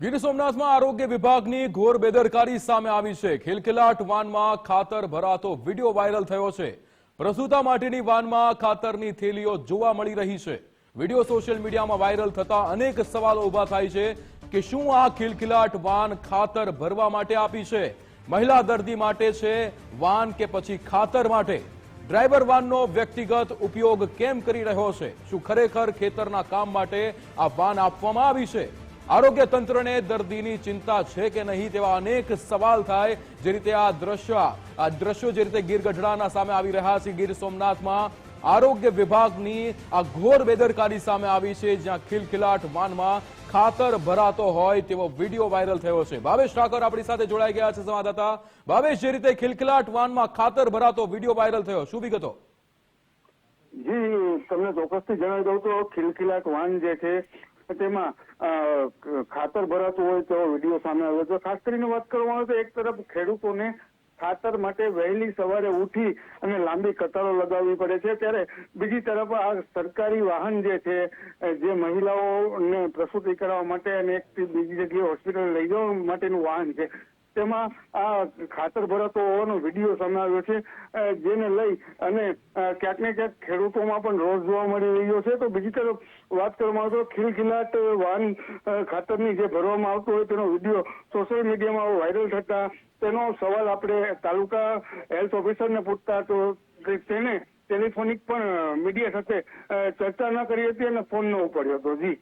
ગીર સોમનાથમાં આરોગ્ય વિભાગની ઘોર બેદરકારી સામે આવી છે। ખિલખિલાટ વાનમાં ખાતર ભરાતો વિડીયો વાયરલ થયો છે। પ્રસૂતા માટેની વાનમાં ખાતરની થેલીઓ જોવા મળી રહી છે। વિડીયો સોશિયલ મીડિયામાં વાયરલ થતા અનેક સવાલો ઉભા થાય છે કે શું આ ખિલખિલાટ વાન ખાતર ભરવા માટે આપી છે? મહિલા દર્દી માટે છે વાન કે પછી ખાતર માટે? ડ્રાઈવર વાનનો વ્યક્તિગત ઉપયોગ કેમ કરી રહ્યો છે? શું ખરેખર ખેતરના કામ માટે આ વાન આપવામાં આવી છે? આરોગ્ય તંત્રને દર્દીની ચિંતા છે કે નહીં તેવા અનેક સવાલ થાય। જે રીતે આ દ્રશ્યો જે રીતે ગીર ગઢડાના સામે આવી રહ્યા છે, ગીર સોમનાથમાં આરોગ્ય વિભાગની આ ઘોર બેદરકારી સામે આવી છે, જ્યાં ખિલખિલાટ વાનમાં ખાતર ભરાતો હોય તેવો વિડીયો વાયરલ થયો છે। ભાવેશ ઠાકોર આપણી સાથે જોડાઈ ગયા છે, સંવાદદાતા ભાવેશ, જે રીતે ખિલખિલાટ વાનમાં ખાતર ભરાતો વિડીયો વાયરલ થયો, શું વિગતો? જી, તમને ચોક્કસથી જણાવી દઉં તો ખિલખિલાટ વાન જે છે તેમાં ખાતર ભરાતું હોય તેવો વિડીયો સામે આવ્યો છે। ખાસ કરીને વાત કરવામાં આવે તો એક તરફ ખેડૂતોને ખાતર માટે વહેલી સવારે ઉઠી અને લાંબી કતારો લગાવવી પડે છે, ત્યારે બીજી તરફ આ સરકારી વાહન જે છે જે મહિલાઓને પ્રસૂતિ કરાવવા માટે અને એકથી બીજી જગ્યાએ હોસ્પિટલ લઈ જવા માટેનું વાહન છે, તેમાં આ ખાતર ભરાતો હોવાનો વિડીયો સામે આવ્યો છે, જેને લઈ અને ક્યાંક ને ક્યાંક ખેડૂતોમાં પણ રોષ જોવા મળી રહ્યો છે। તો બીજી તરફ વાત કરવામાં આવે તો ખિલખિલાટ વાન ખાતરની જે ભરવામાં આવતો હોય તેનો વિડીયો સોશિયલ મીડિયામાં વાયરલ થતા તેનો સવાલ આપણે તાલુકા હેલ્થ ઓફિસરને પૂછતા તો તેને ટેલિફોનિક પણ મીડિયા સાથે ચર્ચા ન કરી હતી અને ફોન ન ઉપાડ્યો હતો। જી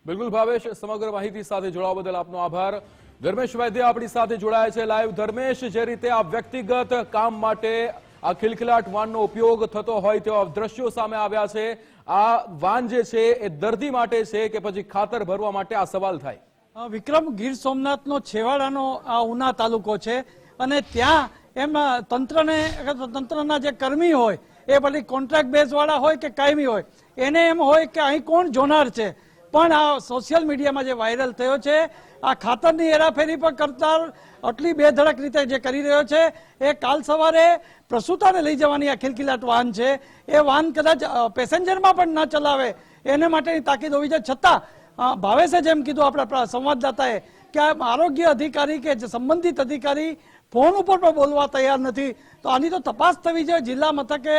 બિલકુલ ભાવેશ, સમગ્ર માહિતી સાથે જોડાવા બદલ આપનો આભાર। ધર્મેશ વૈદ્ય આપણી સાથે જોડાયા છે લાઈવ। ધર્મેશ, જે રીતે આ વ્યક્તિગત કામ માટે આ ખિલખિલાટ વાનનો ઉપયોગ થતો હોય તેવા દ્રશ્યો સામે આવ્યા છે, આ વાન જે છે એ દર્દી માટે છે કે પછી ખાતર ભરવા માટે, આ સવાલ થાય। વિક્રમ, ગીર સોમનાથનો છેવાડાનો આ ઉના તાલુકો છે અને ત્યાં એમ તંત્રના જે કર્મી હોય એ પછી કોન્ટ્રાક્ટ બેઝ વાળા હોય કે કાયમી હોય, એને એમ હોય કે અહીં કોણ જોનાર છે, પણ આ સોશિયલ મીડિયામાં જે વાયરલ થયો છે આ ખાતરની હેરાફેરી પર કરતા આટલી બેધડક રીતે જે કરી રહ્યો છે એ કાલ સવારે પ્રસૂતાને લઈ જવાની આ ખિલખિલાટ વાન છે, એ વાન કદાચ પેસેન્જરમાં પણ ન ચલાવે એને માટેની તાકીદ હોવી જોઈએ। છતાં ભાવેશે જેમ કીધું આપણા સંવાદદાતાએ કે આરોગ્ય અધિકારી કે સંબંધિત અધિકારી ફોન ઉપર પણ બોલવા તૈયાર નથી, તો આની તો તપાસ થવી જોઈએ। જિલ્લા મથકે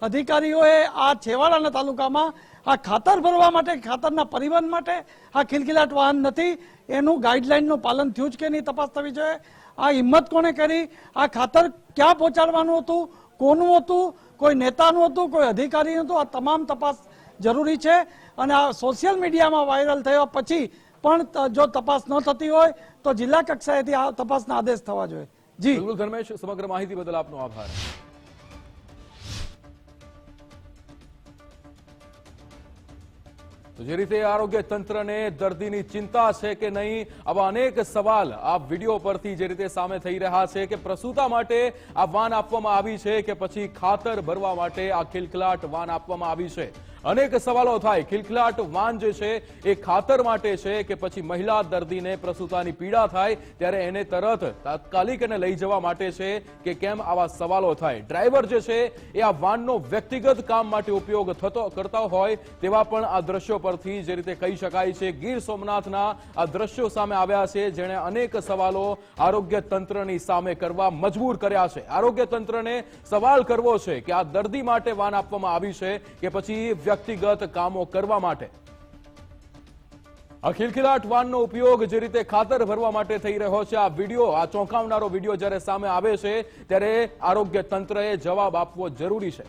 અધિકારીઓએ આ છેવાડાના તાલુકામાં આ ખાતર ભરવા માટે, ખાતરના પરિવહન માટે આ ખિલખિલાટ વાહન નથી, એનું ગાઈડલાઈનનું પાલન થયું જ કે નહીં તપાસ થવી જોઈએ। આ હિંમત કોને કરી? આ ખાતર ક્યાં પહોંચાડવાનું હતું, કોનું હતું, કોઈ નેતાનું હતું, કોઈ અધિકારીનું હતું? આ તમામ તપાસ જરૂરી છે અને આ સોશિયલ મીડિયામાં વાયરલ થયા પછી પણ જો તપાસ ન થતી હોય તો જિલ્લા કક્ષાએથી આ તપાસના આદેશ થવા જોઈએ। જી બિલકુલ ધર્મેશ, સમગ્ર માહિતી બદલ આપનો આભાર। તો જે રીતે આરોગ્ય તંત્રને દર્દીની ચિંતા છે કે નહીં, આવા અનેક સવાલ આ વિડીયો પરથી જે રીતે સામે થઈ રહ્યા છે કે પ્રસૂતા માટે આ વાન આપવામાં આવી છે કે પછી ખાતર ભરવા માટે આ ખિલખિલાટ વાન આપવામાં આવી છે, અનેક સવાલો થાય। ખિલખિલાટ વાન જે છે એ ખાતર માટે છે કે પછી મહિલા દર્દીને પ્રસૂતાની પીડા થાય ત્યારે એને તરત તાત્કાલિક એને લઈ જવા માટે છે કે કેમ, આવા સવાલો થાય। ડ્રાઈવર જે છે એ આ વાનનો વ્યક્તિગત કામ માટે ઉપયોગ કરતા હોય તેવા પણ આ દ્રશ્યો પરથી જે રીતે કહી શકાય છે। ગીર સોમનાથના આ દ્રશ્યો સામે આવ્યા છે, જેણે અનેક સવાલો આરોગ્ય તંત્રની સામે કરવા મજબૂર કર્યા છે। આરોગ્ય તંત્રને સવાલ કરવો છે કે આ દર્દી માટે વાન આપવામાં આવી છે કે પછી વ્યક્તિગત કામો કરવા માટે? આ ખિલખિલાટ વાનનો ઉપયોગ જે રીતે ખાતર ભરવા માટે થઈ રહ્યો છે, આ વિડીયો, આ ચોંકાવનારો વિડીયો જ્યારે સામે આવે છે ત્યારે આરોગ્ય તંત્રએ જવાબ આપવો જરૂરી છે।